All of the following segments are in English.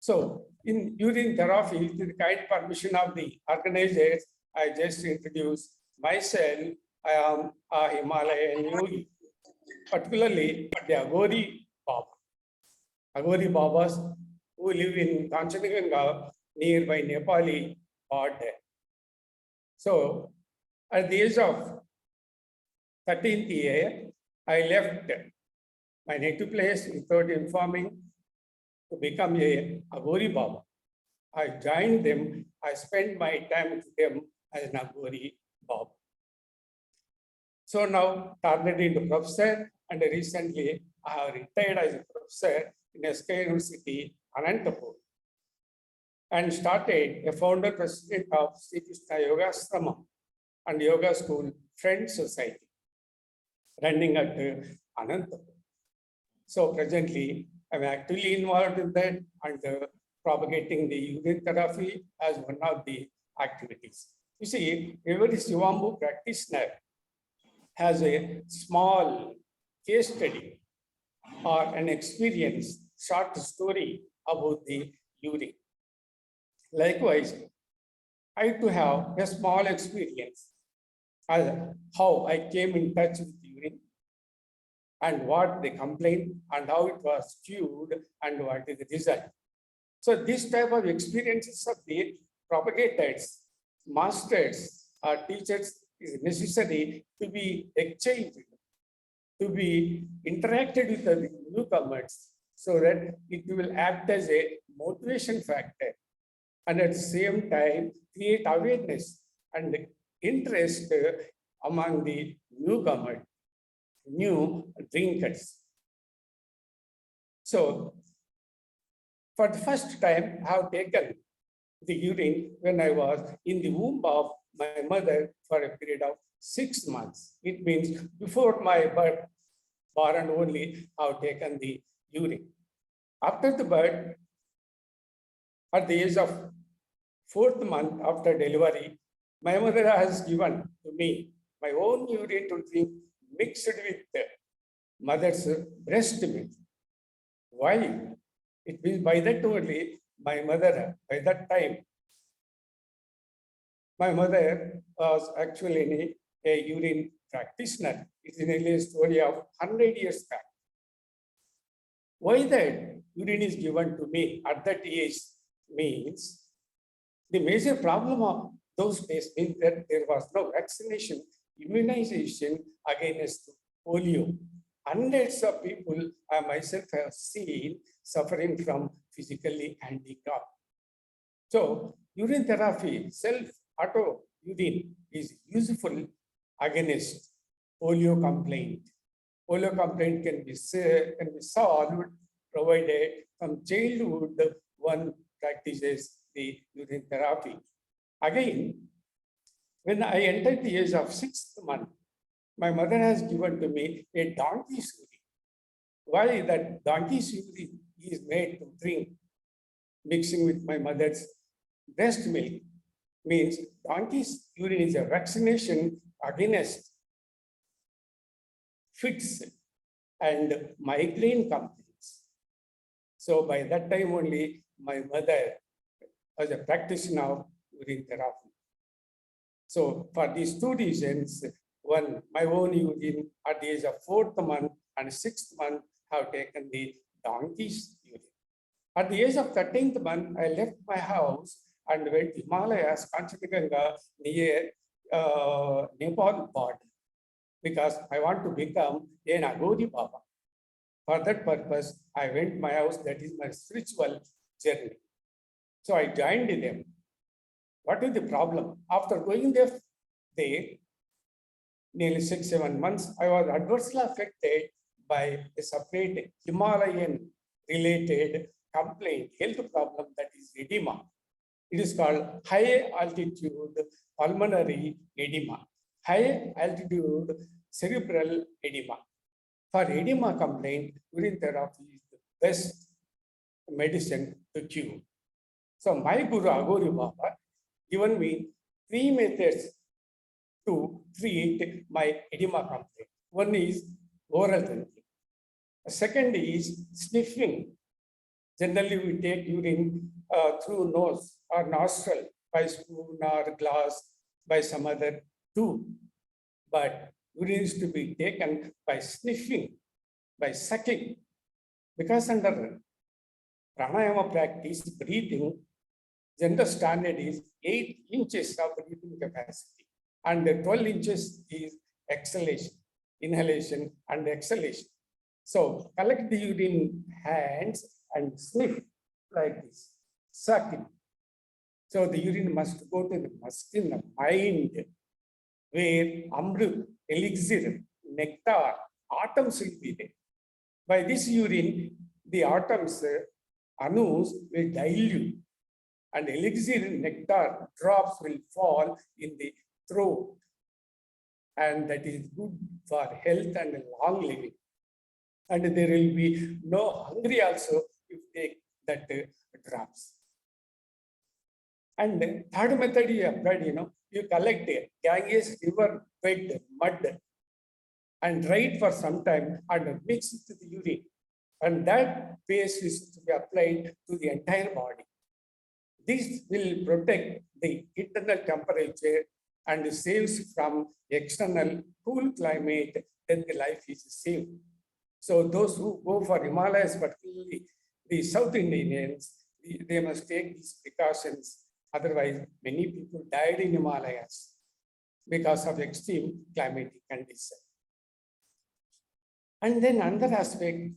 So, in urine therapy, with the kind permission of the organizers, I just introduced myself. I am a Himalayan yogi, particularly the Agori Baba. Agori Babas who live in Kanchanjunga nearby Nepali border. So, at the age of 13th year, I left my native place without informing to become a Agori Baba. I joined them. I spent my time with them as an Agori Baba. So now turned into professor, and recently I have retired as a professor in SK University, Anantapur, and started a founder president of Sri Krishna Yogasree and Yoga School Friends Society, running at Anantapur. So presently, I'm actively involved in that and propagating the urine therapy as one of the activities. You see, every Shivambu practitioner has a small case study or an experience, short story about the urine. Likewise, I too have a small experience as how I came in touch with urine and what they complained and how it was cured and what is the result. So this type of experiences of the propagators, masters or teachers is necessary to be exchanged, to be interacted with the newcomers so that it will act as a motivation factor and at the same time create awareness and interest among the newcomers, new drinkers. So, for the first time, I have taken the urine when I was in the womb of my mother for a period of 6 months. It means before my birth, born only, I have taken the urine. After the birth, at the age of 4th month after delivery, my mother has given to me my own urine to drink mixed with the mother's breast milk. Why? It means by that only, my mother, by that time, my mother was actually a urine practitioner. It is nearly a story of 100 years back. Why that urine is given to me at that age means the major problem of those days means that there was no vaccination, immunization against polio. Hundreds of people I myself have seen suffering from physically handicapped. So urine therapy, self-auto urine is useful against polio complaint. Polio complaint can be solved provided from childhood one practices the urine therapy. Again, when I entered the age of 6th month, my mother has given to me a donkey's urine. Why that donkey's urine is made to drink, mixing with my mother's breast milk, means donkey's urine is a vaccination against fits and migraine complaints. So by that time only, my mother was a practitioner of urine therapy. So for these two reasons, one, my own urine at the age of 4th month and 6th month have taken the donkey's urine. At the age of 13th month, I left my house and went to Himalayas, Kanchanjunga, near Nepal border, because I want to become an Agori Baba. For that purpose, I went to my house. That is my spiritual journey. So I joined them. What is the problem? After going there nearly 6-7 months, I was adversely affected by a separate Himalayan related complaint, health problem, that is edema. It is called high altitude pulmonary edema, high altitude cerebral edema. For edema complaint, urine therapy is the best medicine to cure. So my Guru Agori Baba given me 3 methods to treat my edema complaint. One is oral drinking. Second is sniffing. Generally, we take urine through nose or nostril by spoon or glass by some other tube. But urine is to be taken by sniffing, by sucking. Because under pranayama practice, breathing, general standard is 8 inches of breathing capacity and 12 inches is exhalation, inhalation and exhalation. So collect the urine hands and sniff like this, suck it. So the urine must go to the mind where amrit, elixir, nectar, atoms will be there. By this urine, the atoms, anus will dilute and elixir nectar drops will fall in the throat. And that is good for health and long living. And there will be no hungry also if take that drops. And third method you applied, you collect Ganges river bed mud and dry it for some time and mix it with the urine. And that paste is to be applied to the entire body. This will protect the internal temperature and saves from external cool climate, then the life is saved. So those who go for Himalayas, particularly the South Indians, they must take these precautions. Otherwise, many people died in Himalayas because of extreme climatic conditions. And then another aspect,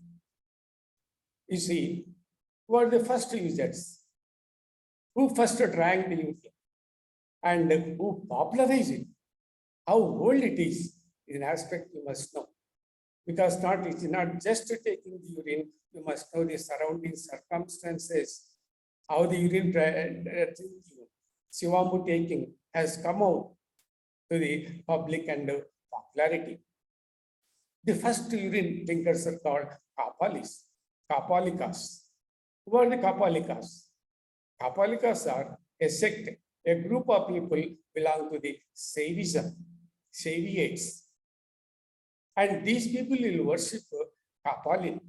you see, who are the first users? Who first drank the urine and who popularized it? How old it is an aspect you must know. Because it's not just taking the urine, you must know the surrounding circumstances, how the urine drinking, Shivamu taking has come out to the public and popularity. The first urine drinkers are called Kapalikas. Who are the Kapalikas? Kapalikas are a sect, a group of people belong to the Saviates. And these people will worship Kapalin.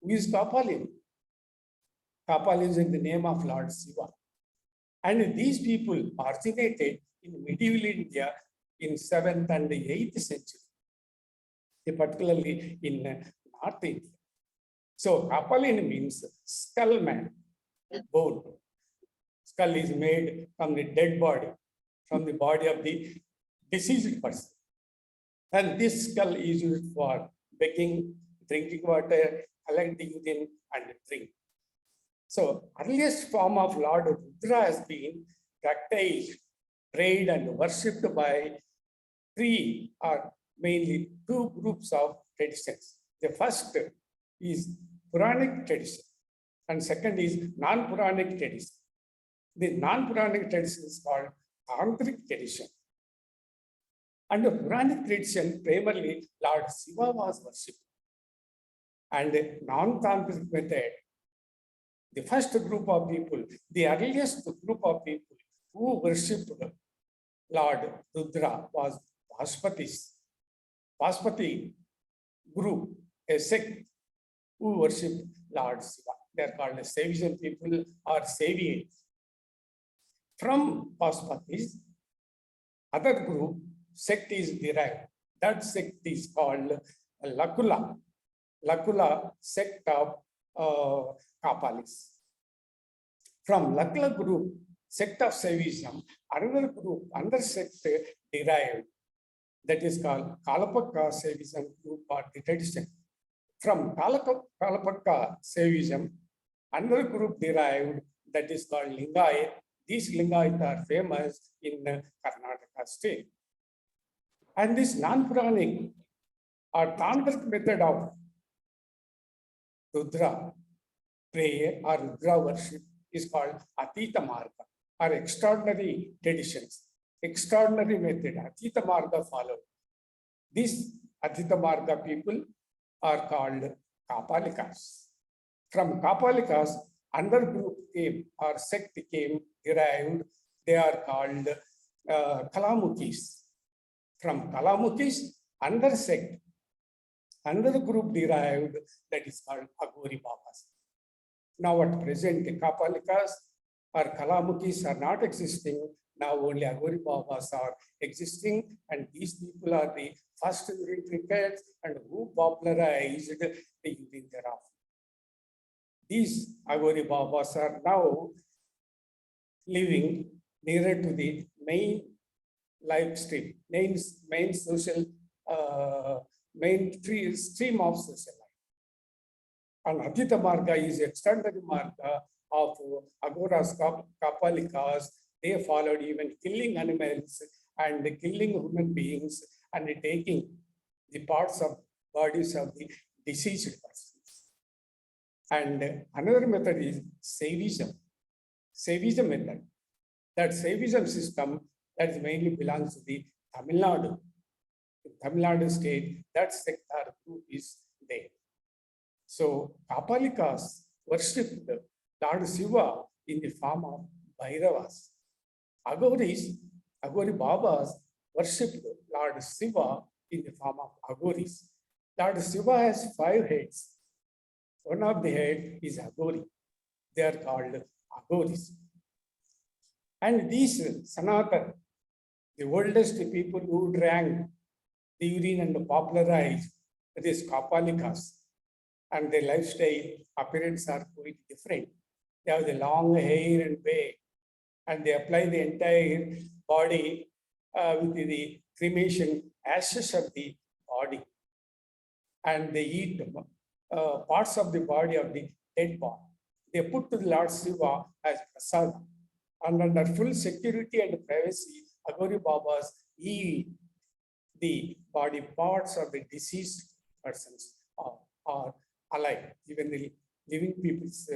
Who is Kapalin? Kapalin is in the name of Lord Shiva. And these people originated in medieval India in 7th and 8th century, particularly in North India. So Kapalin means skull man, bone. Skull is made from the dead body, from the body of the deceased person. And this skull is used for begging, drinking water, collect the urine, and drink. So earliest form of Lord Rudra has been practiced, prayed, and worshipped by 3 or mainly 2 groups of traditions. The first is Puranic tradition, and second is non-Puranic tradition. The non-Puranic tradition is called Tantric tradition. Under Puranic tradition, primarily Lord Shiva was worshipped. And non-Tantric method, the first group of people, the earliest group of people who worshipped Lord Rudra was Paspatis. Paspati group, a sect who worshipped Lord Shiva. They are called Savian people or Savians. From Paspatis, other group, sect is derived. That sect is called Lakula. Lakula sect of Kapalis. From Lakula group, sect of Saivism, another group, another sect derived, that is called Kalapakka Saivism group or the tradition. From Kalapakka Saivism, another group derived, that is called Lingayat. These Lingayat are famous in Karnataka state. And this non-Puranic or Tantric method of Rudra prayer or Rudra worship is called Atita Marga or extraordinary traditions, extraordinary method, Atita Marga followed. These Atita Marga people are called Kapalikas. From Kapalikas, another group came or sect came derived, they are called Kalamukis. From Kalamukis, another sect Another group derived that is called Aghori Babas. Now at present, the Kapalikas or Kalamukis are not existing. Now only Aghori Babas are existing, and these people are the first urine crickets and who popularized the urine thereafter. These Aghori Babas are now living nearer to the main life stream, main social, stream of social life. And Adhita Marga is extended Marga of Agoras, Kapalikas. They followed even killing animals and killing human beings and taking the parts of bodies of the deceased persons. And another method is Saivism. Saivism method. That Saivism system that mainly belongs to the Tamil Nadu. In Tamil Nadu state, that sector group is there. So Kapalikas worshipped Lord Shiva in the form of Bhairavas. Aghori Babas worshipped Lord Shiva in the form of Aghoris. Lord Shiva has 5 heads. One of the head is Aghori. They are called Aghoris. And these Sanatan, the oldest people who drank the urine and popularized these Kapalikas, and their lifestyle appearance are quite different. They have the long hair and beard, and they apply the entire body with the cremation ashes of the body. And they eat parts of the body of the dead body. They put to the Lord Shiva as prasada. And under full security and privacy, Aghori Babas eat the body parts of the deceased persons or alive. Even the living people's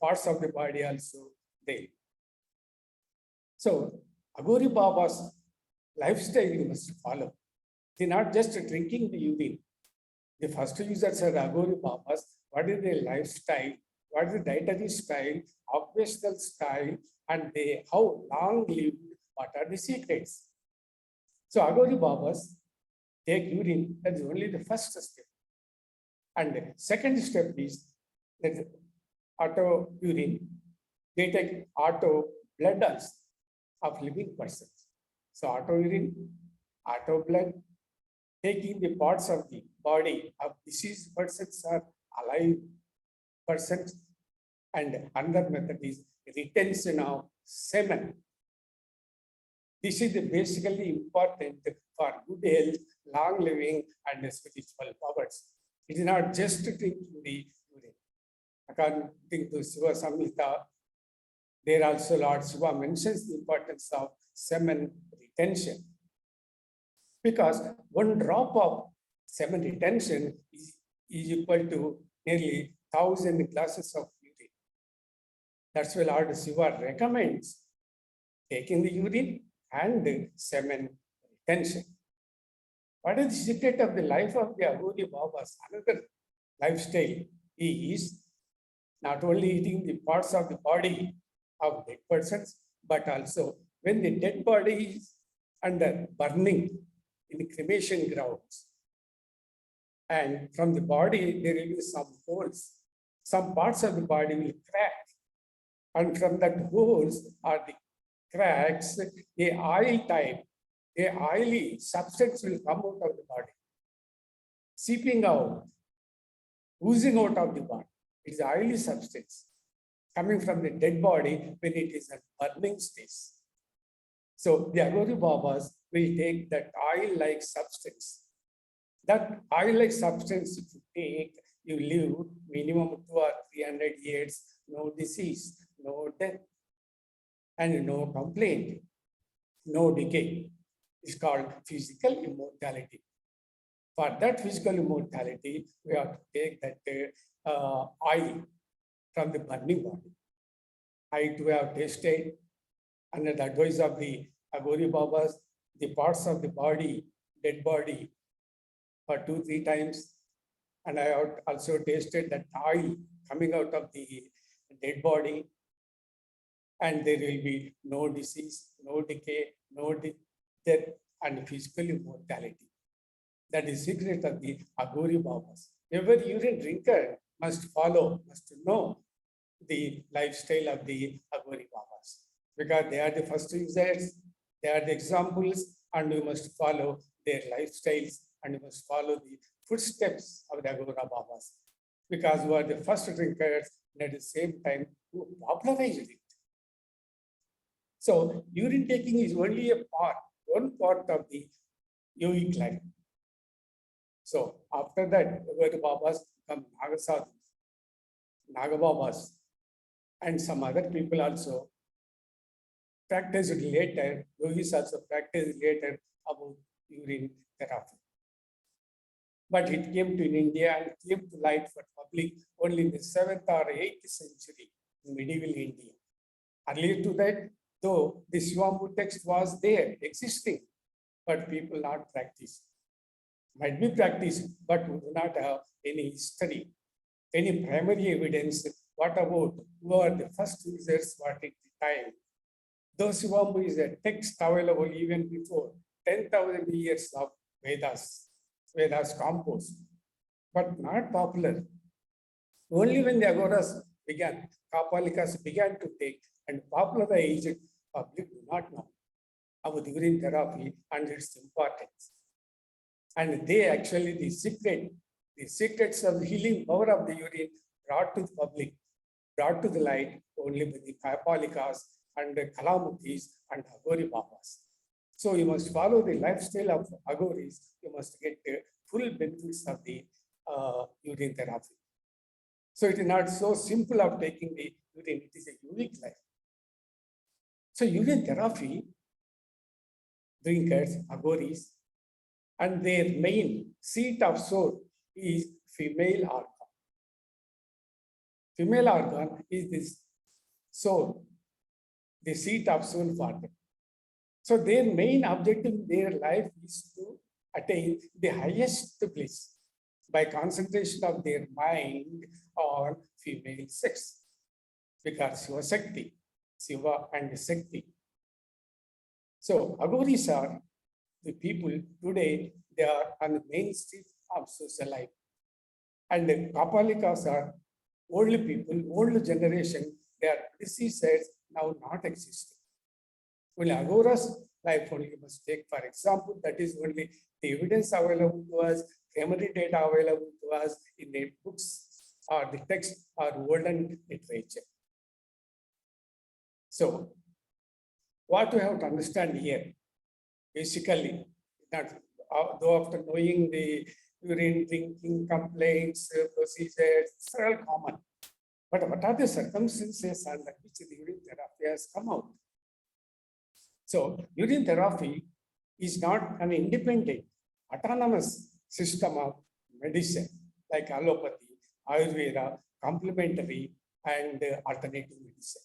parts of the body also they. So Aghori Baba's lifestyle you must follow. They're not just drinking the urine. The first users are Aghori Babas. What is their lifestyle? What is the dietary style, occupational style, and they how long lived? What are the secrets? So Aghori Babas take urine. That is only the first step. And the second step is that auto urine. They take auto blood also of living persons. So auto urine, auto blood, taking the parts of the body of deceased persons or alive persons. And another method is retention of semen. This is basically important for good health, long living, and spiritual powers. It is not just drinking the urine. According to Shiva Samhita, there also Lord Shiva mentions the importance of semen retention. Because one drop of semen retention is equal to nearly 1,000 glasses of urine. That's why Lord Shiva recommends taking the urine and the semen retention. What is the secret of the life of the Aghori Babas? Another lifestyle is not only eating the parts of the body of dead persons, but also when the dead body is under burning in the cremation grounds. And from the body, there will be some holes. Some parts of the body will crack. And from that holes or the cracks, a oil type, a oily substance will come out of the body, seeping out, oozing out of the body. It is an oily substance coming from the dead body when it is a burning stage. So the Aghori Babas will take that oil-like substance. That oil-like substance, if you take, you live minimum 200 or 300 years, no disease, no death, and no complaint, no decay. It's called physical immortality. For that physical immortality, we have to take that oil from the burning body. I too have tasted, under the advice of the Aghori Babas, the parts of the body, dead body, for 2-3 times. And I have also tasted that oil coming out of the dead body. And there will be no disease, no decay, no death, and physical immortality. That is secret of the Aghori Babas. Every urine drinker must follow, must know the lifestyle of the Aghori Babas, because they are the first users, they are the examples, and we must follow their lifestyles, and we must follow the footsteps of the Aghora Babas, because we are the first drinkers and at the same time who popularized it. So urine taking is only a part, one part of the yogic life. So after that, the Babas become Nagasadhus, Nagababas, and some other people also practiced later, yogis also practiced later about urine therapy. But it came to India and came to light for public only in the 7th or 8th century in medieval India. Earlier to that, though the Shivambu text was there, existing, but people not practiced. Might be practiced, but we do not have any history, any primary evidence. What about who are the first users, what at the time? Though Shivambu is a text available even before 10,000 years of Vedas, Vedas composed, but not popular. Only when the Agoras began, Kapalikas began to take and popularize it, public do not know about urine therapy and its importance. And they actually, the secrets of the healing power of the urine brought to the public, brought to the light only by the Kapalikas and the Kalamutis and Aghori Babas. So you must follow the lifestyle of Aghoris, you must get the full benefits of the urine therapy. So it is not so simple of taking the urine, it is a unique life. So urine therapy, drinkers, Aghoris, and their main seat of soul is female organ. Female organ is this soul, the seat of soul for them. So their main objective in their life is to attain the highest bliss by concentration of their mind on female sex. Because Shiva Shakti, Shiva and Shakti. So Aghoris are the people today, they are on the main street of social life. And the Kapalikas are old people, old generation, their diseases now not existing. Only Agoras life only you must take, for example, that is only the evidence available to us, primary data available to us in the books or the text or olden literature. So, what we have to understand here, basically, that though after knowing the urine drinking complaints, procedures, it's all common. But what are the circumstances under which the urine therapy has come out? So, urine therapy is not an independent, autonomous system of medicine like allopathy, Ayurveda, complementary, and alternative medicine.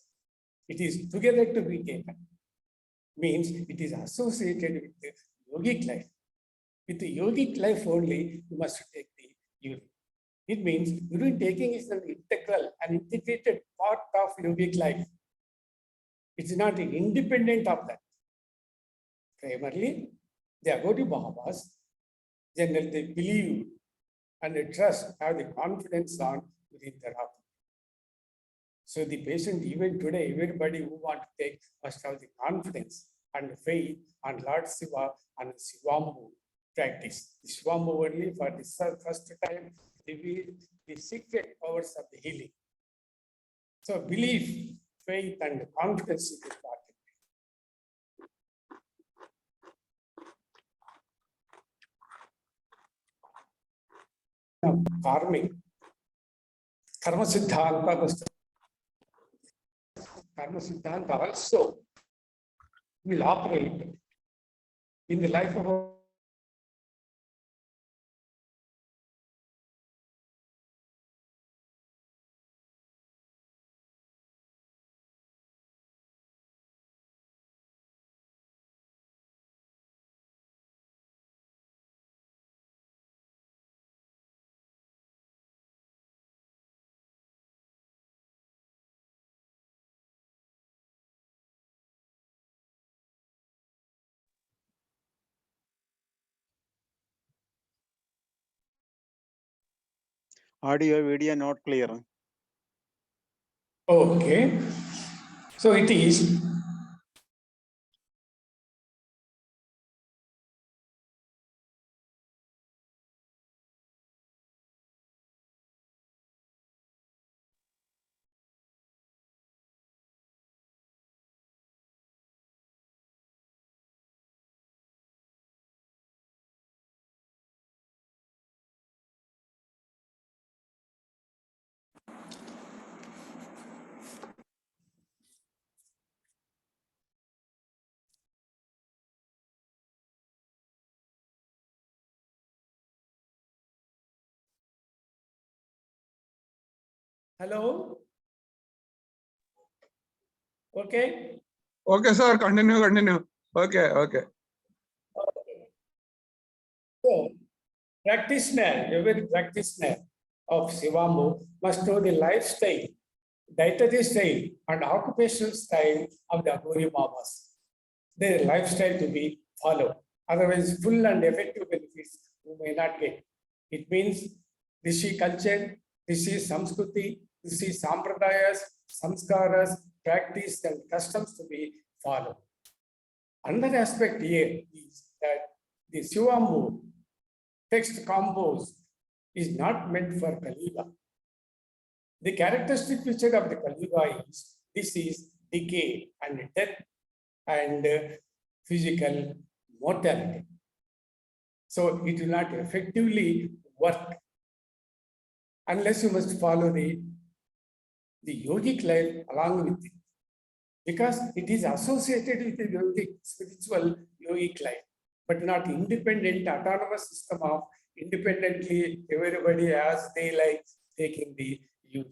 It is together to be taken. Means it is associated with the yogic life. With the yogic life only, you must take the urine. It means urine taking is an integral, an integrated part of yogic life. It's not independent of that. Primarily, the Aghori Babas, generally they believe and they trust, have the confidence on urine therapy. So the patient, even today, everybody who want to take must have the confidence and faith on Lord Shiva and Shivambu practice. The Shivambu only for the first time revealed the secret powers of the healing. So belief, faith, and confidence is important. Karmic, Karma Siddhanta, Karma Siddhanta also will operate in the life of a Audio, video not clear. Okay. So it is hello. Okay. Okay, sir. Continue. Okay. So practitioner, every practitioner of Shivambu must know the lifestyle, dietary style, and occupational style of the Agori Babas. Their lifestyle to be followed. Otherwise, full and effective benefits you may not get. It means Rishi culture, Rishi Samskruti, Rishi Sampradayas, Samskaras, practice and customs to be followed. Another aspect here is that the Shivambu text compose is not meant for Kaliuga. The characteristic feature of the Kaliuga is this is decay and death and physical mortality. So it will not effectively work unless you must follow the yogic life along with it, because it is associated with the yogic spiritual yogic life, but not independent autonomous system of independently everybody as they like taking the yoga.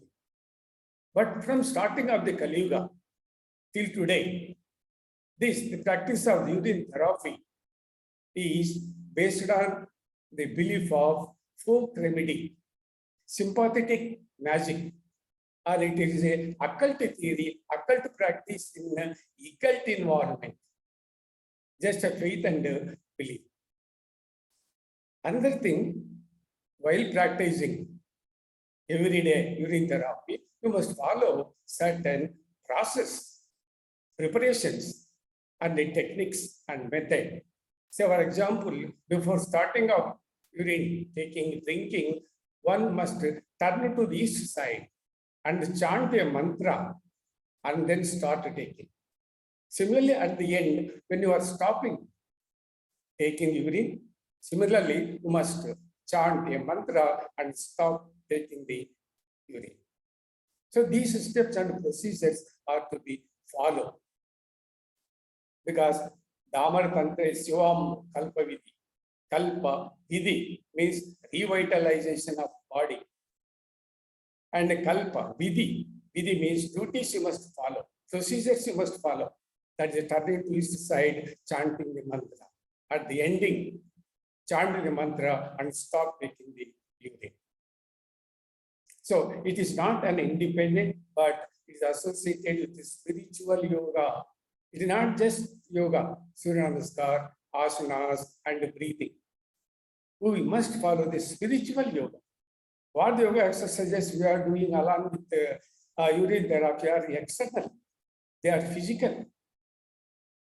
But from starting of the Kali Yuga till today, the practice of urine therapy is based on the belief of folk remedy, sympathetic magic, or it is a occult theory, occult practice in an occult environment, just a faith and belief. Another thing, while practicing every day urine therapy, you must follow certain process, preparations, and the techniques and method. So, for example, before starting of urine taking, drinking, one must turn to the east side and chant a mantra and then start taking. Similarly, at the end, when you are stopping taking urine, similarly, you must chant a mantra and stop taking the urine. So these steps and procedures are to be followed, because Damar Tantra is Shivam Kalpa Vidhi. Kalpa Vidhi means revitalization of body. And Kalpa Vidhi means duties you must follow, procedures you must follow. That is turning to east side, chanting the mantra. At the ending, chant the mantra and stop taking the urine. So it is not an independent, but it is associated with the spiritual yoga. It is not just yoga, Surya Namaskar, asanas, and breathing. We must follow the spiritual yoga. What the yoga exercises we are doing along with the urine therapy are external. They are physical.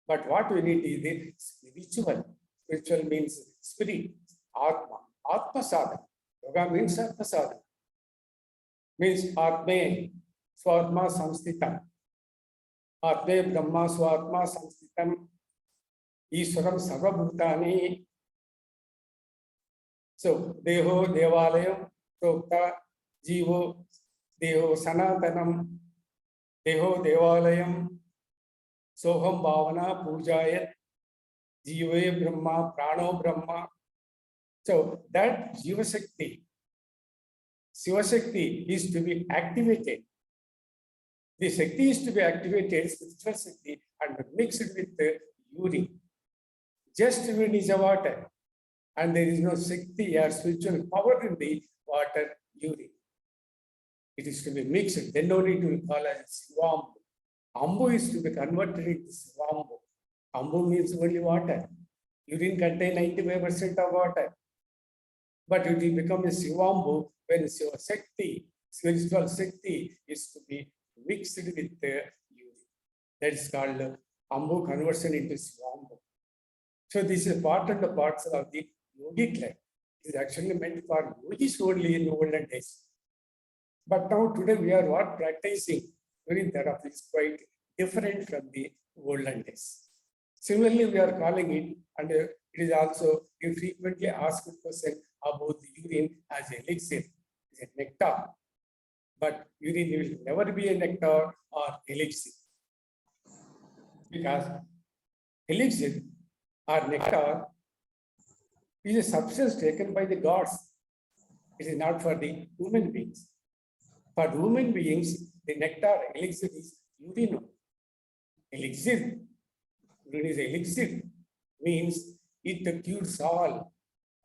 But what we need is the spiritual. Spiritual means spirit, Atma. Atma sadhana. Yoga means Atma sadhana. Means Atme Svatma Samstitam. Atme Brahma Svatma Samstitam. Iswaram Sarvabhutani. So, Deho Devalayam Prokta Jivo Deho Sanatanam Deho Devalayam Soham Bhavana Pujayat Jive Brahma Prano Brahma. So that Jiva Shakti, Shiva Shakti is to be activated. The Shakti is to be activated, spiritual Shakti, and mixed with the urine. Just urine is a water, and there is no Shakti or spiritual power in the water urine. It is to be mixed, then only it will call as Swambu. Ambu is to be converted into Swambu. Ambu means only water. Urine contains 95% of water. but it will become a Shivambu when Shiva Shakti, spiritual Shakti, is to be mixed with the urine. That is called Ambu conversion into Shivambu. So this is part and the parts of the yogic life. It is actually meant for yogis only in the olden days. But now today we are what practicing during therapy is quite different from the olden days. Similarly, we are calling it, and it is also a frequently asked question about the urine as elixir, is a nectar. But urine will never be a nectar or elixir. Because elixir or nectar is a substance taken by the gods. It is not for the human beings. For human beings, the nectar elixir is urine. Elixir, urine is elixir, means it cures all.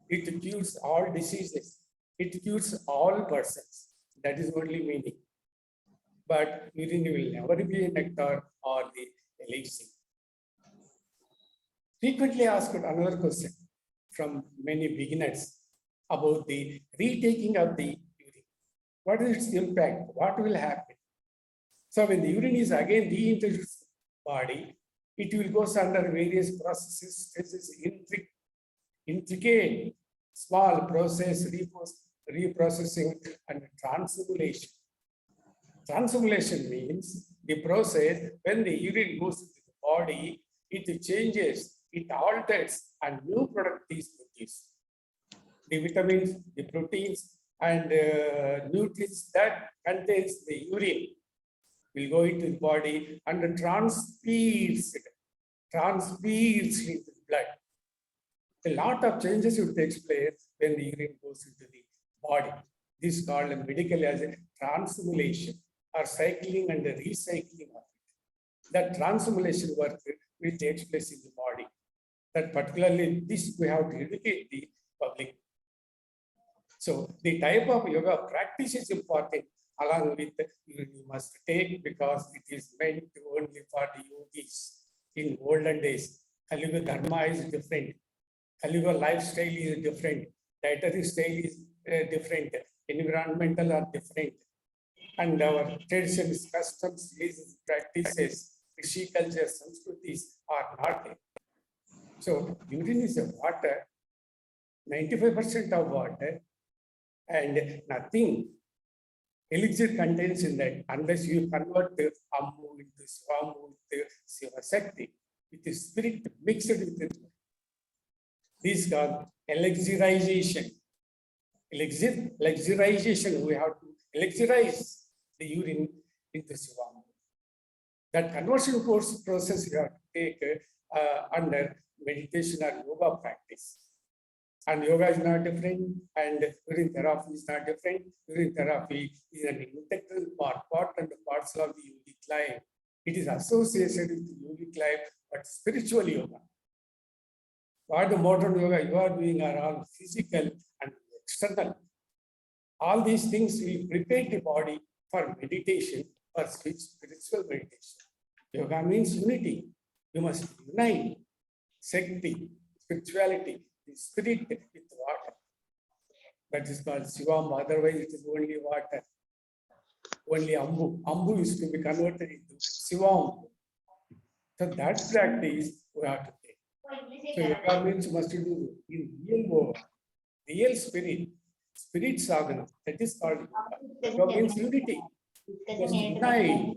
It cures all diseases. It cures all persons. That is only meaning. But urine will never be a nectar or the elixir. Frequently asked another question from many beginners about the retaking of the urine. What is its impact? What will happen? So when the urine is again reintroduced to the body, it will go under various processes, intricate, small process, reprocessing, and transformation. Transformation means the process when the urine goes into the body, it changes, it alters, and new product is produced. The vitamins, the proteins, and nutrients that contains the urine will go into the body and transfers into the blood. A lot of changes will take place when the urine goes into the body. This is called medically as a transformation or cycling and recycling of it. That transformation work will take place in the body. That particularly this we have to educate the public. So the type of yoga practice is important along with you must take because it is meant only for the yogis. In olden days, Kaliuga Dharma is different. Kaliuga lifestyle is different. Dietary style is different. Environmental are different. And our traditions, customs, religious practices, Rishi culture, Sanskritis are not there. So urine is a water, 95% of water, and nothing elixir contains in that unless you convert the Ambu into Swamu into Shiva Shakti with the spirit mixed with it. This is called elixirization. Elixirization, we have to elixirize the urine into Shivamu. That conversion process you have to take under meditation or yoga practice. And yoga is not different, and urine therapy is not different. Urine therapy is an integral part and parts of the yogic life. It is associated with the yogic life, but spiritual yoga. What the modern yoga you are doing are all physical and external. All these things will prepare the body for meditation, for spiritual meditation. Yoga means unity. You must unite Shakti, spirituality, the spirit with water. That is called Shivam, otherwise it is only water. Only Ambu. Ambu is to be converted into Shivam. So that practice we have to take. So yoga means you must do in real world, real spirit, spirit sadhana. That is called yoga. Yoga means unity. You must unite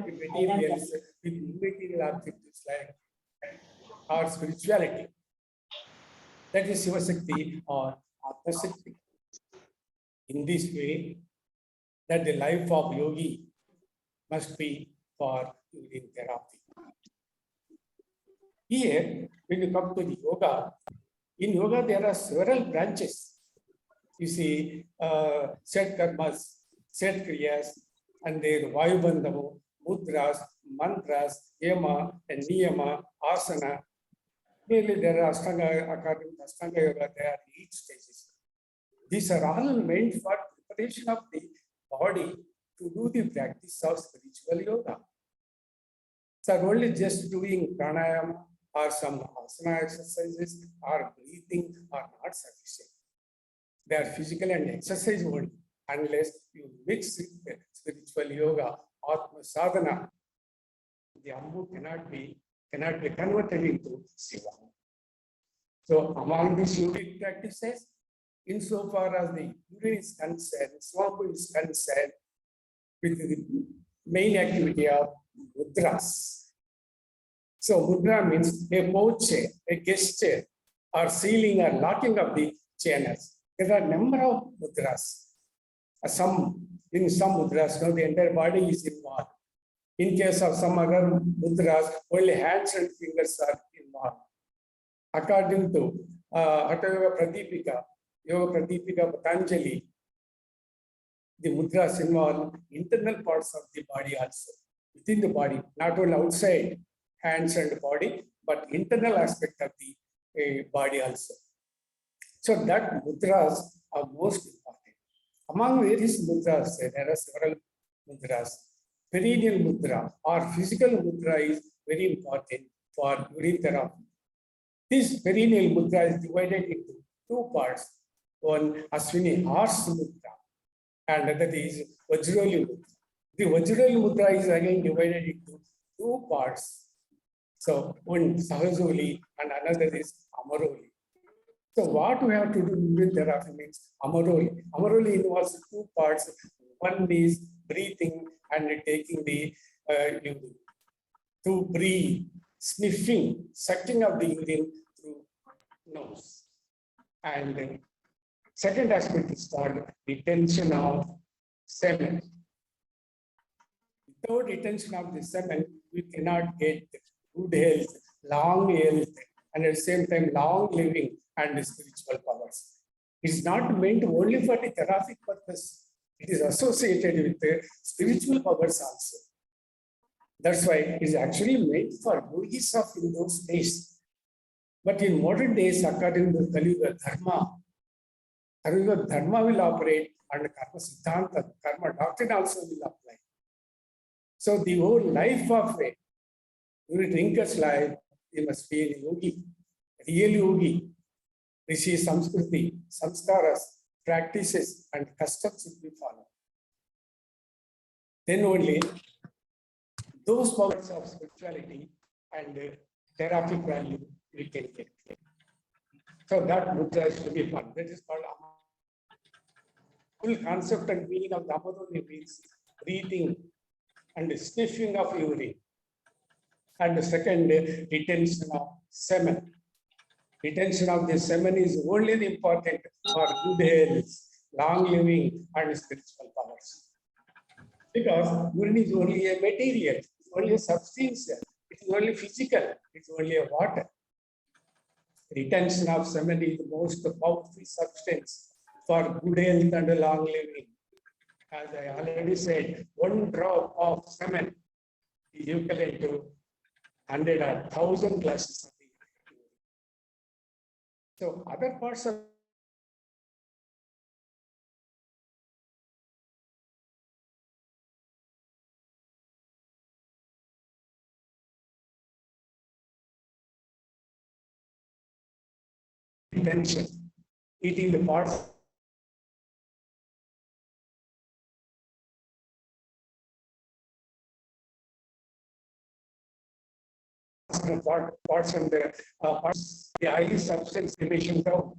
with materials, with immaterial objects like our spirituality. That is Shiva Shakti or Atma Shakti. In this way, that the life of yogi must be for urine therapy. Here, when you come to the yoga, in yoga there are several branches. You see, set karmas, set kriyas, and there Vayubandhamu, mudras, mantras, yama, and niyama, asana. Clearly, there are Ashtanga, according to Ashtanga Yoga, there are 8 stages. These are all meant for preparation of the body to do the practice of spiritual yoga. So only just doing pranayama or some asana exercises or breathing are not sufficient. They are physical and exercise only, unless you mix it with spiritual yoga, Atma sadhana. The Ambu cannot be converted into Siva. So among these yogic practices, insofar as the urine is concerned, Swampu is concerned with the main activity of mudras. So mudra means a posture, a gesture, or sealing or locking of the channels. There are a number of mudras. In some mudras, the entire body is involved. In case of some other mudras, only hands and fingers are involved. According to Hatha Yoga Pradipika, Yoga Pradipika Patanjali, the mudras involve internal parts of the body also, within the body, not only outside hands and body, but internal aspect of the body also. So that mudras are most important. Among various mudras, there are several mudras. Perineal mudra or physical mudra is very important for urine therapy. This perineal mudra is divided into two parts. One Aswini horse mudra and that is Vajroli mudra. The Vajroli mudra is again divided into two parts. So one Sahajoli and another is Amaroli. So what we have to do in therapy means Amaroli. Amaroli involves two parts. One is breathing and taking the urine. To breathe, sniffing, sucking of the urine through nose. And second aspect is called retention of semen. Without retention of the semen, we cannot get good health, long health, and at the same time long living and spiritual powers. It is not meant only for the therapeutic purpose. It is associated with the spiritual powers also. That's why it is actually meant for yogis of in those days. But in modern days, according to Kali Yuga Dharma will operate and Karma Siddhanta, Karma doctrine also will apply. So the whole life of a drinker's life, he must be a yogi, real yogi. Rishi Samskriti, Samskaras, practices and customs should be followed. Then only those powers of spirituality and therapeutic value we can get. So that mudra is to be followed. That is called full concept and meaning of the Amaroli means breathing and sniffing of urine. And the second, retention of semen. Retention of the semen is only important for good health, long living, and spiritual powers. Because urine is only a material, it's only a substance, it's only physical, it's only a water. Retention of semen is the most powerful substance for good health and long living. As I already said, one drop of semen is equivalent to 100 or 1,000 glasses of the urine. So other parts of retention, eating the parts parts and the parts, the highly substance emission down.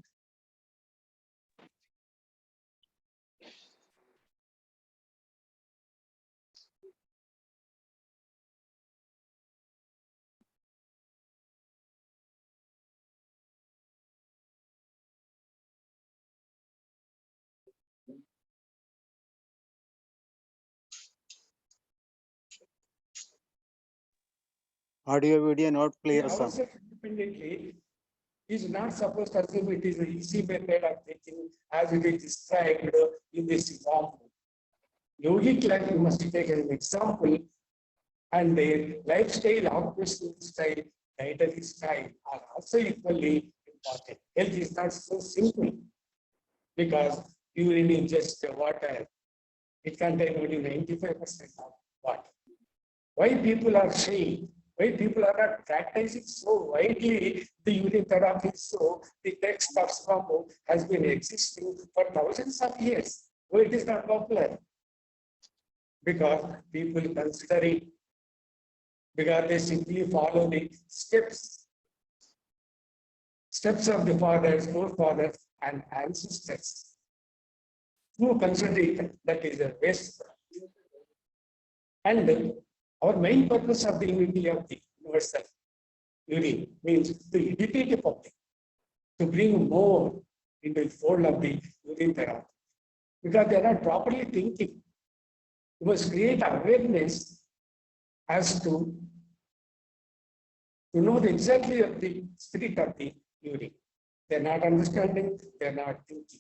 Audio video not clear, sir. Ourselves independently is not supposed to assume it is an easy method of thinking as it is described in this example. Yogic life, you must take an example, and their lifestyle, occupational style, dietary style are also equally important. Health is not so simple because urine is just water. It contains only 95% of water. Why people are saying Why people are not practicing so widely the urine therapy? So the text of Swamo has been existing for thousands of years. Why it is not popular? Because people consider it, because they simply follow the steps of the fathers, forefathers, and ancestors, who consider it that is a waste. And our main purpose of the unity of the universal urine means to educate the public, to bring more into the fold of the urine therapy, because they are not properly thinking. You must create awareness as to know exactly of the spirit of the urine. They are not understanding, they are not thinking.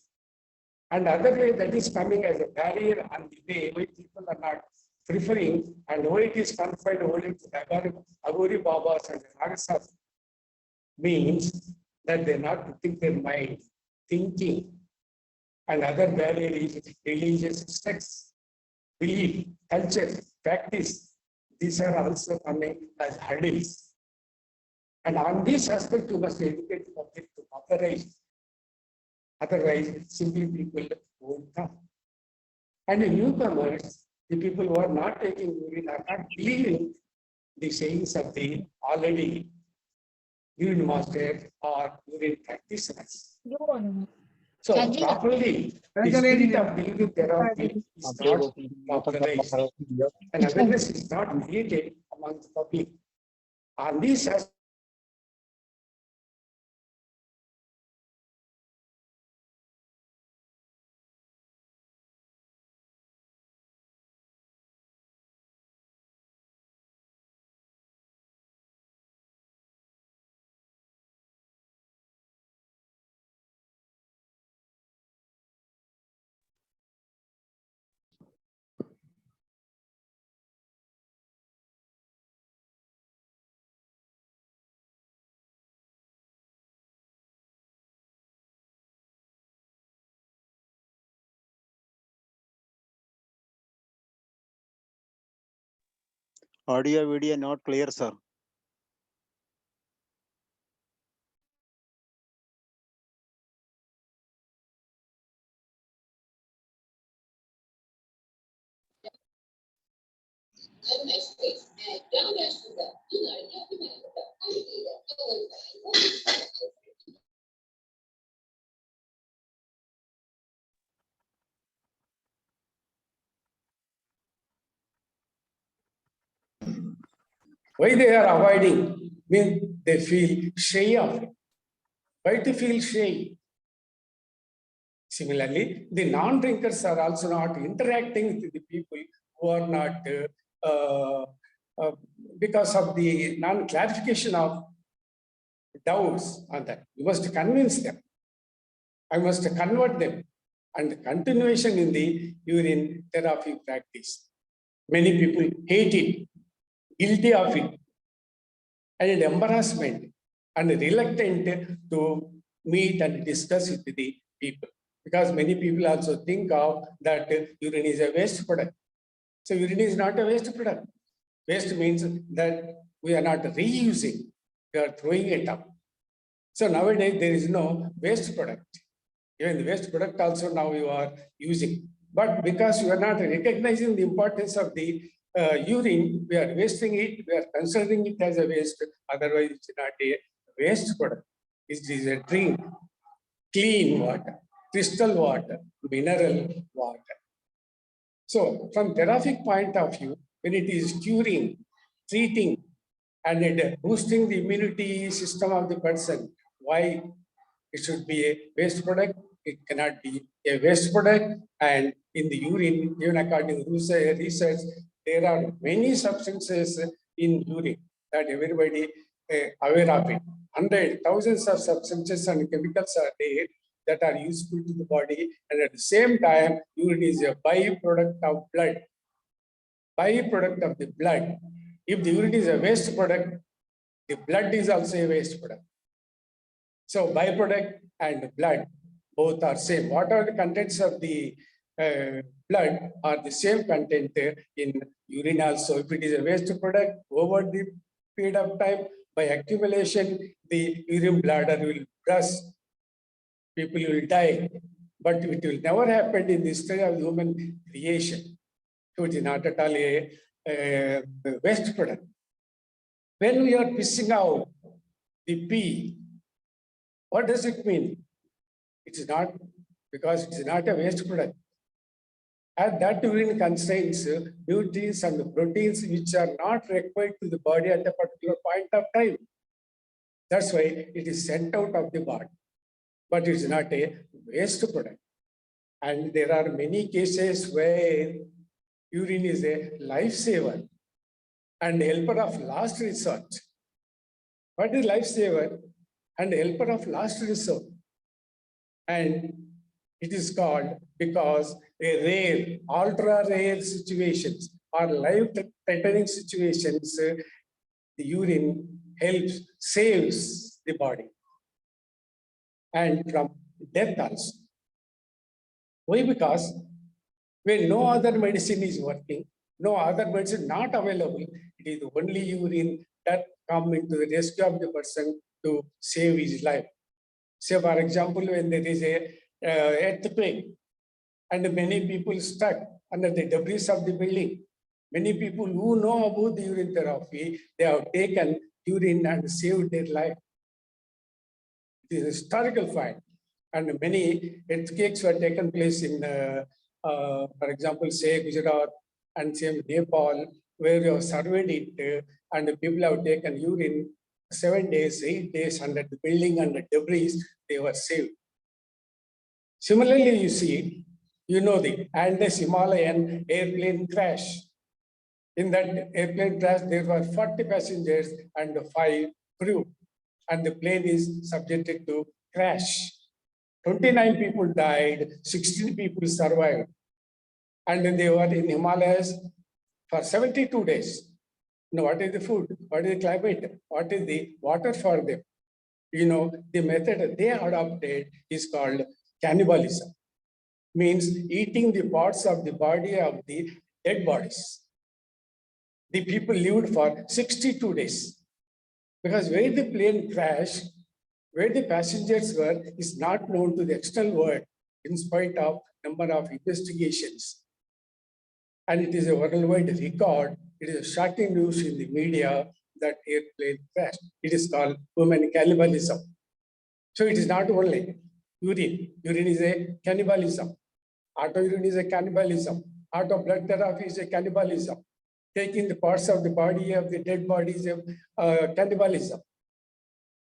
And other way that is coming as a barrier on the way why people are not preferring and why it is confined only to the Agori Babas and the Ragasas means that they're not putting their mind, thinking. And other barrier is religious texts, belief, culture, practice. These are also coming as hurdles. And on this aspect, you must educate the public to authorize. Otherwise, simply people won't come. And the newcomers, the people who are not taking urine are not believing the sayings of the already urine master or urine practitioners. So properly, the spirit of the urine therapy is not popularized, and awareness is not created among the public. On this aspect, Audio video not clear, sir. why they are avoiding? Means they feel shy of it. Why to feel shy? Similarly, the non-drinkers are also not interacting with the people who are not, because of the non-clarification of doubts on that. You must convince them. I must convert them. And continuation in the urine therapy practice. Many people hate it, guilty of it, and embarrassment, and reluctant to meet and discuss with the people. Because many people also think of that urine is a waste product. So urine is not a waste product. Waste means that we are not reusing, we are throwing it up. So nowadays there is no waste product. Even the waste product also now you are using. But because you are not recognizing the importance of the urine, we are wasting it, we are considering it as a waste, otherwise it's not a waste product. It is a drink, clean water, crystal water, mineral water. So from therapeutic point of view, when it is curing, treating, and it boosting the immunity system of the person, why it should be a waste product? It cannot be a waste product. And in the urine, even according to research, there are many substances in urine that everybody aware of it. Hundreds, thousands of substances and chemicals are there that are useful to the body. And at the same time, urine is a byproduct of blood. Byproduct of the blood. If the urine is a waste product, the blood is also a waste product. So byproduct and blood both are same. What are the contents of the blood are the same content in urine also. If it is a waste product over the period of time, by accumulation, the urine bladder will burst. People will die, but it will never happen in the history of human creation. So it is not at all a waste product. When we are pissing out the pee, what does it mean? It is not, because it is not a waste product. And that urine contains nutrients and proteins which are not required to the body at a particular point of time. That's why it is sent out of the body, but it is not a waste product. And there are many cases where urine is a lifesaver and helper of last resort. What is lifesaver and helper of last resort? And it is called because a rare, ultra rare situations or life-threatening situations, the urine helps, saves the body. And from death also. Why? Because when no other medicine is working, no other medicine not available, it is only urine that come into the rescue of the person to save his life. Say, for example, when there is a earthquake and many people stuck under the debris of the building, many people who know about the urine therapy, they have taken urine and saved their life. It is a historical fact. And many earthquakes were taken place in, for example, say Gujarat and say Nepal, where we have surveyed it, and the people have taken urine 7 days, 8 days under the building and the debris, they were saved. Similarly, you see, you know the Andes Himalayan airplane crash. In that airplane crash, there were 40 passengers and 5 crew, and the plane is subjected to crash. 29 people died, 16 people survived. And then they were in Himalayas for 72 days. Now, what is the food? What is the climate? What is the water for them? You know, the method they adopted is called cannibalism. Means eating the parts of the body of the dead bodies. The people lived for 62 days. Because where the plane crashed, where the passengers were is not known to the external world in spite of number of investigations. And it is a worldwide record. It is a shocking news in the media that airplane crashed. It is called human cannibalism. So it is not only urine. Urine is a cannibalism. Auto urine is a cannibalism. Auto blood therapy is a cannibalism. Taking the parts of the body of the dead body is a cannibalism.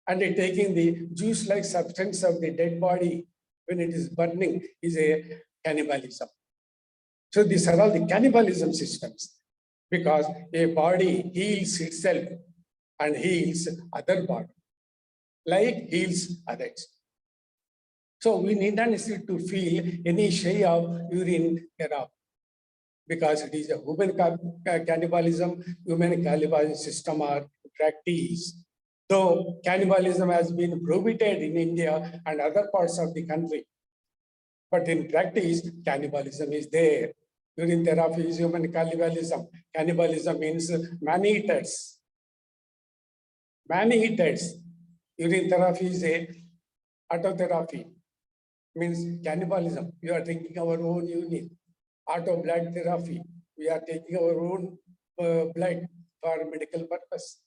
And taking the juice-like substance of the dead body when it is burning is a cannibalism. So these are all the cannibalism systems because a body heals itself and heals other body, like heals others. So we need not necessarily to feel any shade of urine therapy because it is a human cannibalism, human cannibalism system are practiced. Though cannibalism has been prohibited in India and other parts of the country, but in practice, cannibalism is there. Urine therapy is human cannibalism. Cannibalism means man-eaters. Man-eaters. Urine therapy is a autotherapy. Means cannibalism. We are drinking our own urine. Auto blood therapy. We are taking our own blood for medical purpose.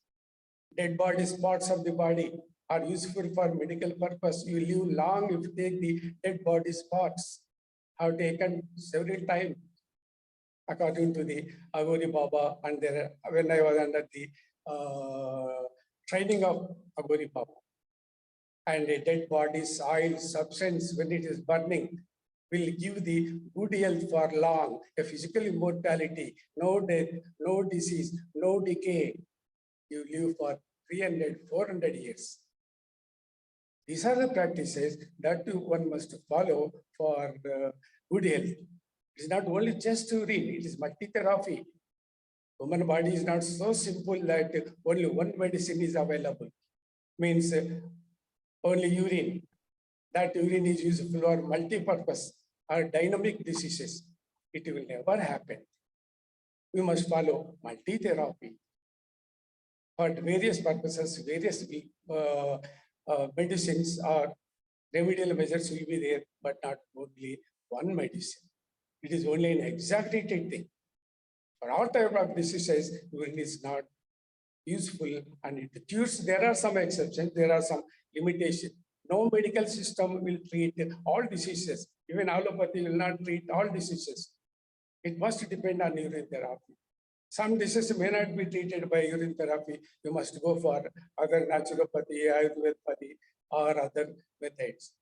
Dead bodies, parts of the body are useful for medical purpose. You live long if you take the dead body's parts. Have taken several times according to the Agori Baba and there when I was under the training of Agori Baba. And a dead body's oil substance when it is burning will give the good health for long, a physical immortality, no death, no disease, no decay. You live for 300, 400 years. These are the practices that one must follow for good health. It is not only just urine, it is multi-therapy. Human body is not so simple that only one medicine is available. Means only urine. That urine is useful for multi-purpose or dynamic diseases. It will never happen. We must follow multi-therapy. for various purposes, various medicines or remedial measures will be there, but not only one medicine. It is only an exaggerated thing. For all type of diseases, urine is not useful and it cures. There are some exceptions, there are some limitations. No medical system will treat all diseases. Even allopathy will not treat all diseases. It must depend on urine therapy. Some diseases may not be treated by urine therapy. You must go for other naturopathy, ayurvedapathy, or other methods.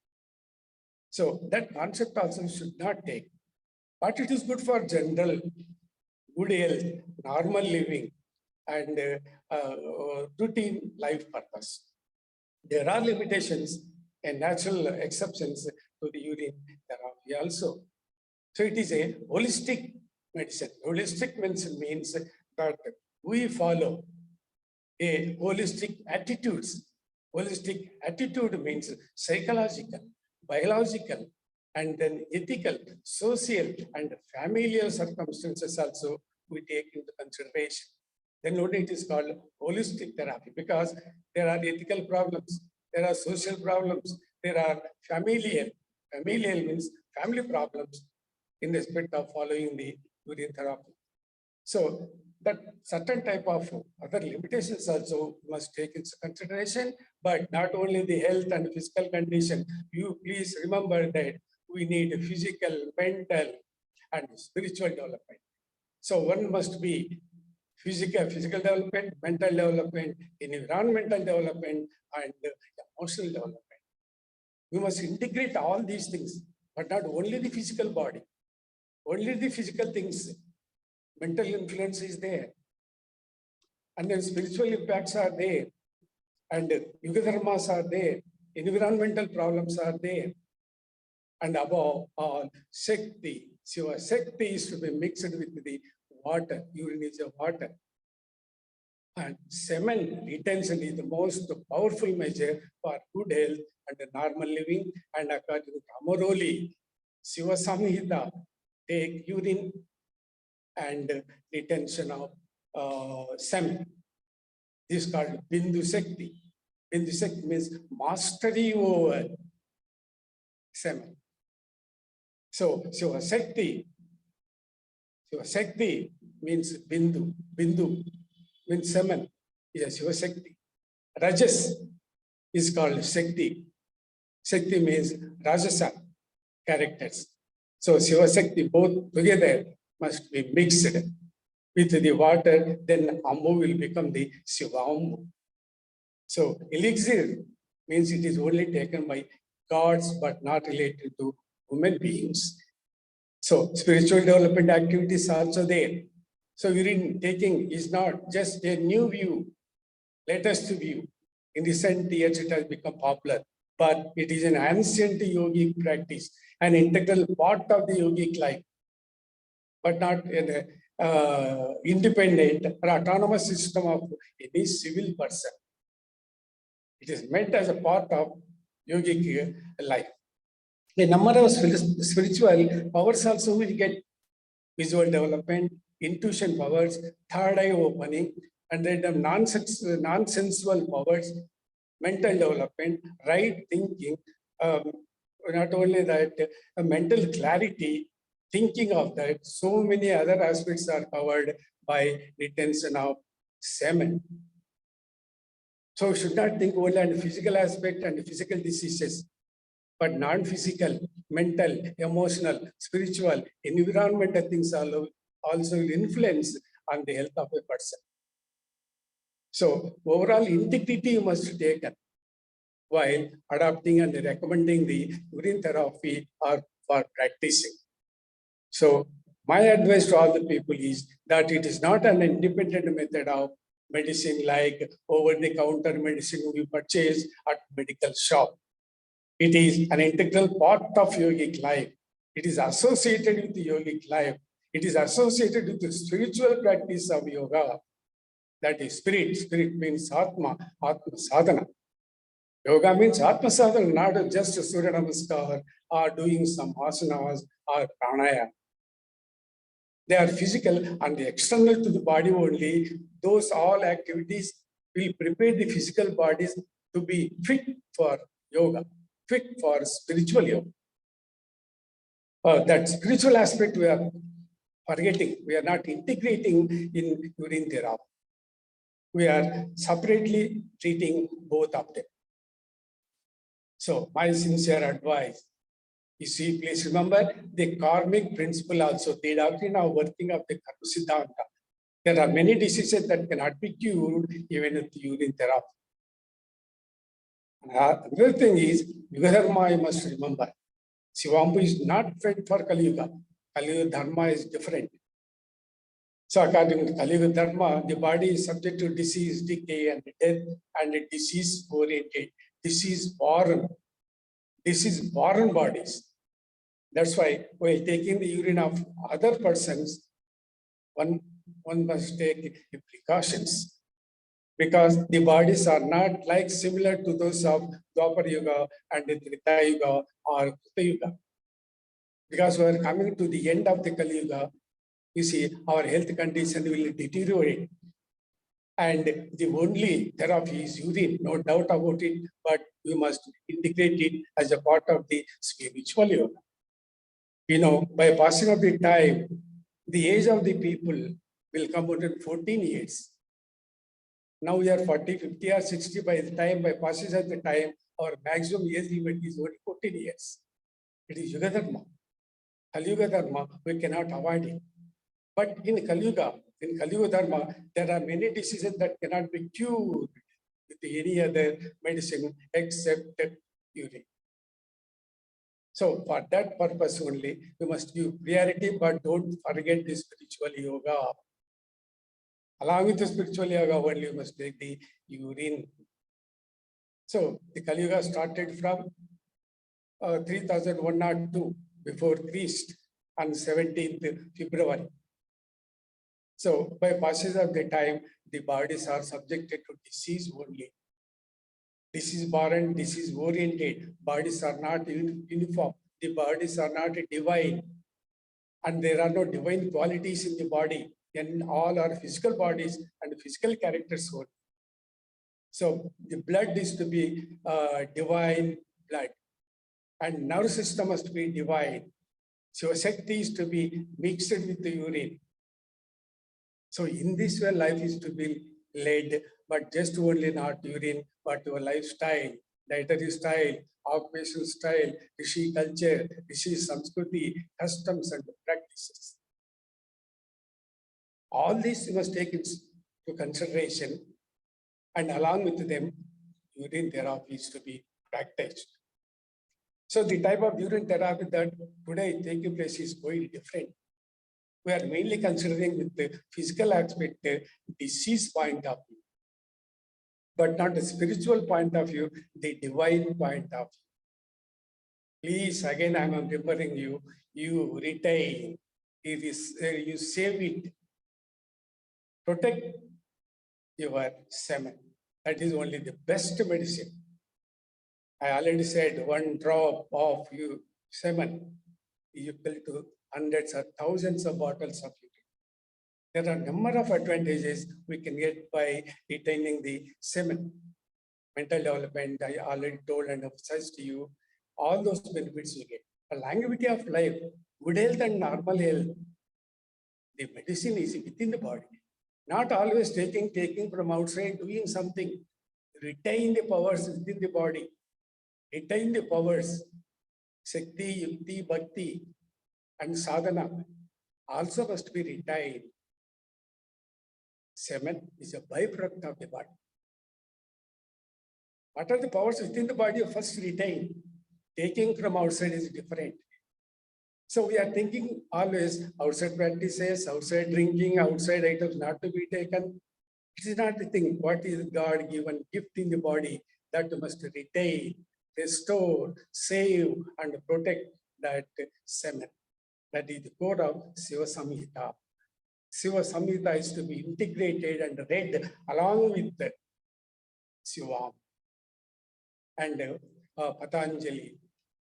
So that concept also should not take. But it is good for general good health, normal living, and routine life purpose. There are limitations and natural exceptions to the urine therapy also. So it is a holistic medicine. Holistic medicine means that we follow a holistic attitudes. Holistic attitude means psychological, biological, and then ethical, social, and familial circumstances also we take into consideration. Then only it is called holistic therapy, because there are ethical problems, there are social problems, there are familial. Familial means family problems in respect of following the urine therapy. So that certain type of other limitations also must take into consideration, but not only the health and physical condition. You please remember that we need physical, mental, and spiritual development. So one must be physical development, mental development, environmental development, and emotional development. We must integrate all these things, but not only the physical body, only the physical things. Mental influence is there, and then spiritual impacts are there, and yuga dharmas are there, environmental problems are there, and above all, Shakti. So Shakti is to be mixed with the water. Urine is a water. And semen retention is the most powerful measure for good health and normal living. And according to Amaroli, Shiva Samhita, take urine and retention of semen. This is called Bindu Shakti. Bindu Shakti means mastery over semen. So Shiva Shakti means Bindu. Bindu means semen is a Shiva Shakti. Rajas is called Shakti. Shakti means Rajasa characters. So Shiva Shakti both together must be mixed with the water, then Ammu will become the Shiva Ammu. So elixir means it is only taken by gods but not related to human beings. So spiritual development activities are also there. So urine taking is not just a new view, latest view. In recent years, it has become popular, but it is an ancient yogic practice, an integral part of the yogic life, but not an independent or autonomous system of any civil person. It is meant as a part of yogic life. A number of spiritual powers also will get: visual development, intuition powers, third eye opening, and then the non-sensual powers, mental development, right thinking, not only that, mental clarity, thinking of that, so many other aspects are covered by retention of semen. So we should not think only on the physical aspect and the physical diseases, but non-physical, mental, emotional, spiritual, environmental things also will influence on the health of a person. So overall integrity you must take while adopting and recommending the urine therapy or for practicing. So my advice to all the people is that it is not an independent method of medicine like over-the-counter medicine we purchase at medical shop. It is an integral part of yogic life. It is associated with the yogic life. It is associated with the spiritual practice of yoga. That is spirit. Spirit means Atma, Atma sadhana. Yoga means Atma sadhana, not just Surya Namaskar or doing some asanas or pranayama. They are physical and external to the body only. Those all activities will prepare the physical bodies to be fit for yoga, fit for spiritual yoga. That spiritual aspect we are forgetting. We are not integrating in urine therapy. We are separately treating both of them. So my sincere advice is, see, please remember the karmic principle also. The doctrine of working of the Karma Siddhanta. There are many diseases that cannot be cured even with urine therapy. Another thing is, Yogadharma, you must remember, Shivambu is not fit for Kali Yuga. Kali Yuga Dharma is different. So according to Kali Yuga Dharma, the body is subject to disease, decay, and death, and disease-oriented, disease-born bodies. That's why while taking the urine of other persons, one must take the precautions, because the bodies are not like similar to those of Dwapar Yuga and the Treta Yuga or Krita Yuga. Because we are coming to the end of the Kali Yuga, you see, our health condition will deteriorate. And the only therapy is urine, no doubt about it, but we must integrate it as a part of the spiritual yoga. You know, by passing of the time, the age of the people will come out in 14 years. Now we are 40, 50 or 60 by the time, by passage of the time, our maximum age limit is only 14 years. It is Yuga Dharma. Kali Yuga Dharma, we cannot avoid it. But in Kali Yuga Dharma, there are many diseases that cannot be cured with any other medicine except urine. So for that purpose only, we must give priority, but don't forget the spiritual yoga. Along with the spiritual yoga, only you must take the urine. So the Kali Yuga started from 3102 before Christ on 17th February. So by passage of the time, the bodies are subjected to disease only. Disease born, disease oriented. Bodies are not uniform. The bodies are not divine. And there are no divine qualities in the body. And all are physical bodies and physical characters only. So the blood is to be divine blood. And nerve system must be divine. So Shakti is to be mixed with the urine. So in this way, life is to be led, but just only not urine, but your lifestyle, dietary style, occupational style, Rishi culture, Rishi Samskruti, customs and practices. All these you must take into consideration, and along with them, urine therapy is to be practiced. So the type of urine therapy that today taking place is quite different. We are mainly considering with the physical aspect, disease point of view, but not the spiritual point of view, the divine point of view. Please, again, I am remembering you, you retain, you save it, protect your semen. That is only the best medicine. I already said 1 drop of your semen is equal to hundreds or thousands of bottles of urine. There are a number of advantages we can get by retaining the semen. Mental development, I already told and emphasized to you, all those benefits you get. A longevity of life, good health and normal health, the medicine is within the body. Not always taking from outside, doing something. Retain the powers within the body. Retain the powers, Shakti, Yukti, Bhakti, and sadhana also must be retained. Semen is a byproduct of the body. What are the powers within the body? First retain. Taking from outside is different. So we are thinking always outside practices, outside drinking, outside items not to be taken. It is not the thing. What is God given gift in the body that must retain, restore, save, and protect that semen. That is the core of Shiva Samhita. Shiva Samhita is to be integrated and read along with the Shiva and Patanjali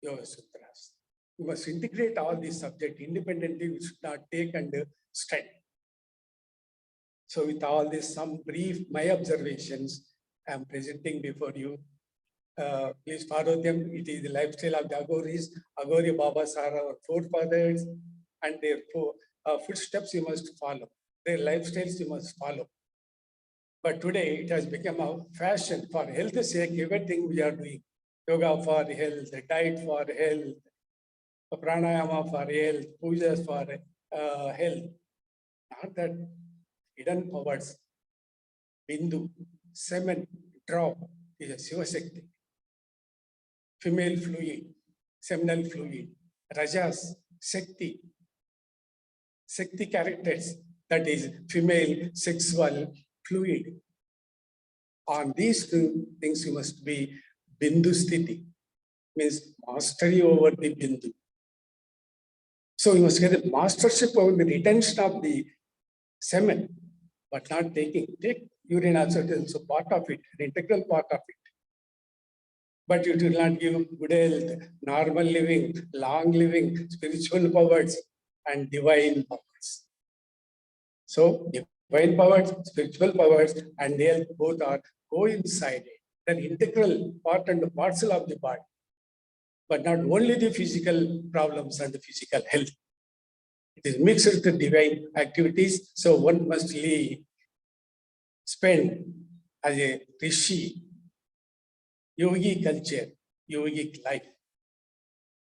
Yoga Sutras. We must integrate all these subjects independently. We should not take and study. So with all this, some brief, my observations, I am presenting before you. Please follow them. It is the lifestyle of the Agoris. Agori Babas are our forefathers, and their footsteps you must follow. Their lifestyles you must follow. But today it has become a fashion for health's sake. Everything we are doing, yoga for health, diet for health, pranayama for health, pujas for health. Not that hidden powers. Bindu, semen, drop is a Shiva Shakti. Female fluid, seminal fluid, rajas, Shakti, Shakti characters, that is female sexual fluid. On these two things you must be Bindu Sthiti, means mastery over the Bindu. So you must get the mastership over the retention of the semen, but not take urine also, it is also part of it, an integral part of it. But it will not give good health, normal living, long living, spiritual powers, and divine powers. So divine powers, spiritual powers, and health both are coincided. They're integral part and parcel of the body, but not only the physical problems and the physical health. It is mixed with the divine activities. So one must spend as a rishi, yogi culture, yogic life.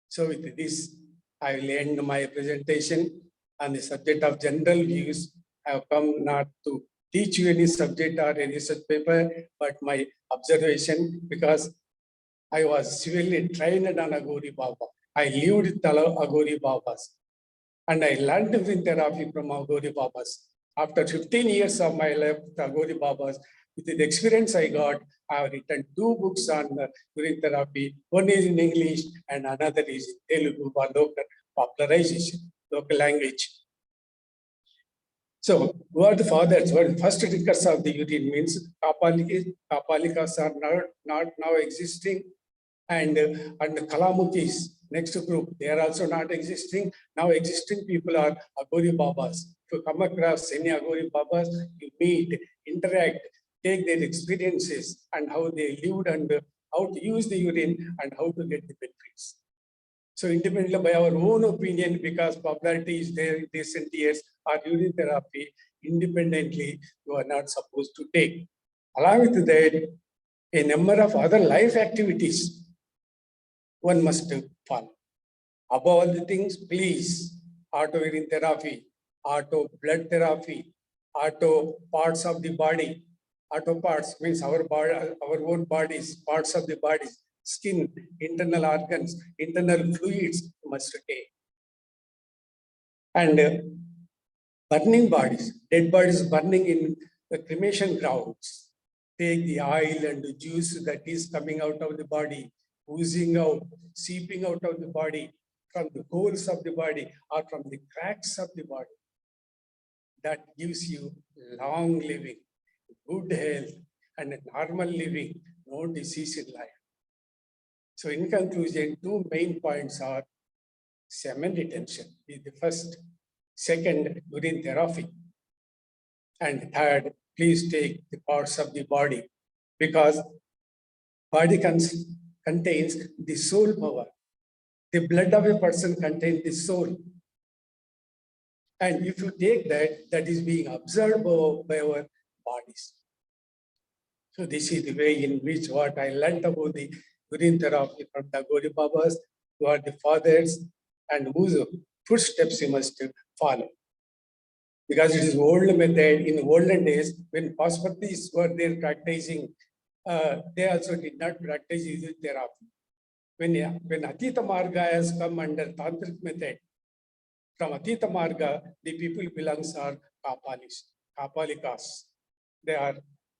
So with this, I will end my presentation on the subject of general views. I have come not to teach you any subject or any such paper, but my observation, because I was civilly trained on Agori Baba. I lived with Agori Babas, and I learned urine therapy from Agori Babas. After 15 years of my life with Agori Babas, with the experience I got, I have written 2 books on urine therapy. One is in English and another is in Telugu for local popularization, local language. So, who are the fathers? What the first drinkers of the urine means Kapalikas are not now existing, and the Kalamukis, next group, they are also not existing. Now existing people are Agori Babas. If you come across any Agori Babas, you meet, interact, take their experiences and how they lived and how to use the urine and how to get the benefits. So independently by our own opinion, because popularity is there in recent years, or urine therapy, independently, you are not supposed to take. Along with that, a number of other life activities one must follow. Above all the things, please, auto urine therapy, auto blood therapy, auto parts of the body. Auto parts means our body, our own bodies, parts of the body, skin, internal organs, internal fluids must take. And burning bodies, dead bodies burning in the cremation grounds. Take the oil and the juice that is coming out of the body, oozing out, seeping out of the body, from the holes of the body or from the cracks of the body. That gives you long living, good health, and a normal living, no disease in life. So in conclusion, 2 main points are semen retention is the first, second, urine therapy, and third, please take the parts of the body, because body contains the soul power. The blood of a person contains the soul. And if you take that, that is being observed by our bodies. So this is the way in which what I learned about the urine therapy from the Agori Babas, who are the fathers and whose footsteps you must follow. Because it is old method. In olden days, when Pasupatis were there practicing, they also did not practice urine therapy. When Atita Marga has come under Tantric method, from Atita Marga, the people belongs are Kapalikas. They are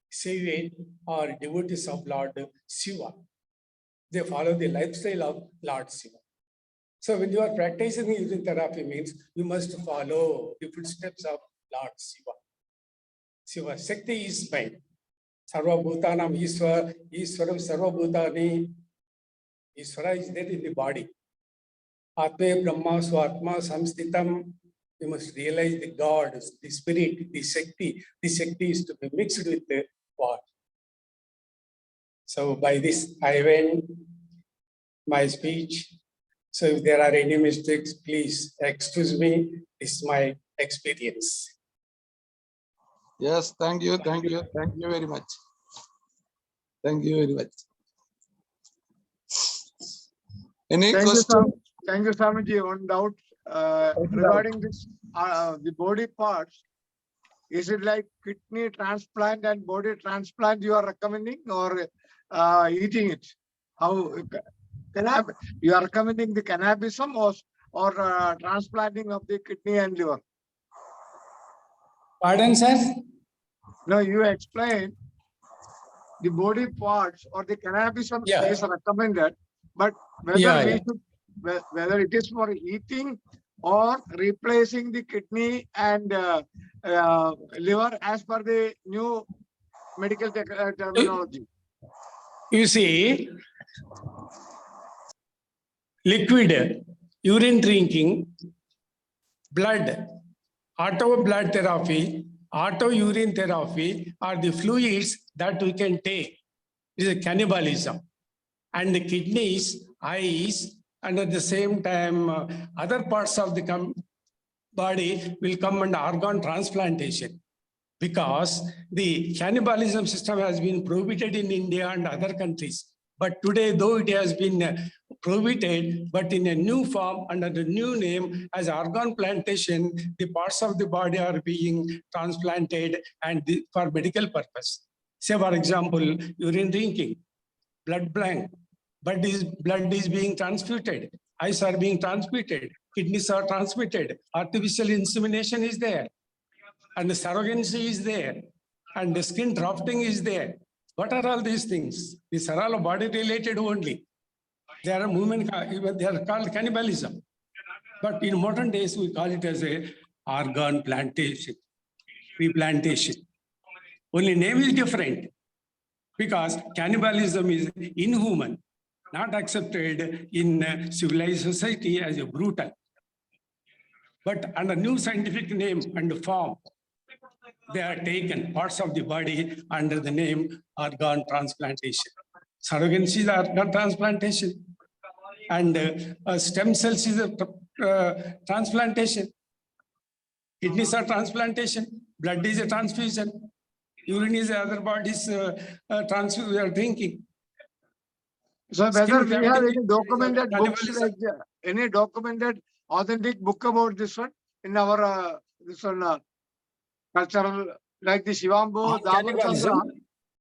saved or devotees of Lord Shiva. They follow the lifestyle of Lord Shiva. So when you are practicing urine therapy means you must follow the footsteps of Lord Shiva. Shiva Shakti is mind. Sarva Bhutanam Ishwar, Ishwaram Sarva Bhutani. Ishvara is there in the body. Atme Brahma Swatma Samstitam. You must realize the God, the spirit, the Shakti. The Shakti is to be mixed with the water. So by this, I end my speech. So if there are any mistakes, please excuse me. This is my experience. Yes, thank you very much. Thank you very much. Any Thank you, question? Sam. Thank you, Swamiji. One doubt regarding this, the body parts. Is it like kidney transplant and body transplant you are recommending, or eating it? How you are recommending the cannabism or transplanting of the kidney and liver? Pardon, sir? No, you explain the body parts or the cannabism Yeah. is recommended, but whether Yeah, we yeah. should, whether it is for eating or replacing the kidney and liver as per the new medical terminology. You see, liquid, urine drinking, blood, auto blood therapy, auto urine therapy are the fluids that we can take. It is a cannibalism. And the kidneys, eyes, and at the same time, other parts of the body will come under organ transplantation, because the cannibalism system has been prohibited in India and other countries. But today, though it has been prohibited, but in a new form, under the new name as organ plantation, the parts of the body are being transplanted and for medical purpose. Say, for example, urine drinking, blood blank, blood is being transfuted, eyes are being transmuted, kidneys are transmitted, artificial insemination is there, and the surrogacy is there, and the skin drafting is there. What are all these things? These are all body related only. They are movement, they are called cannibalism. But in modern days, we call it as a organ plantation, replantation. Only name is different, because cannibalism is inhuman, not accepted in civilized society as a brutal. But under new scientific name and form, they are taken parts of the body under the name organ transplantation. Surrogacy is organ transplantation, and stem cells is a transplantation. Kidneys are transplantation, blood is a transfusion, urine is other bodies we are drinking. So whether we have any grafting, documented books, cannibalism. like any documented authentic book about this one in our this one cultural, like the Shivambu, Damar Cannibalism. Chandra.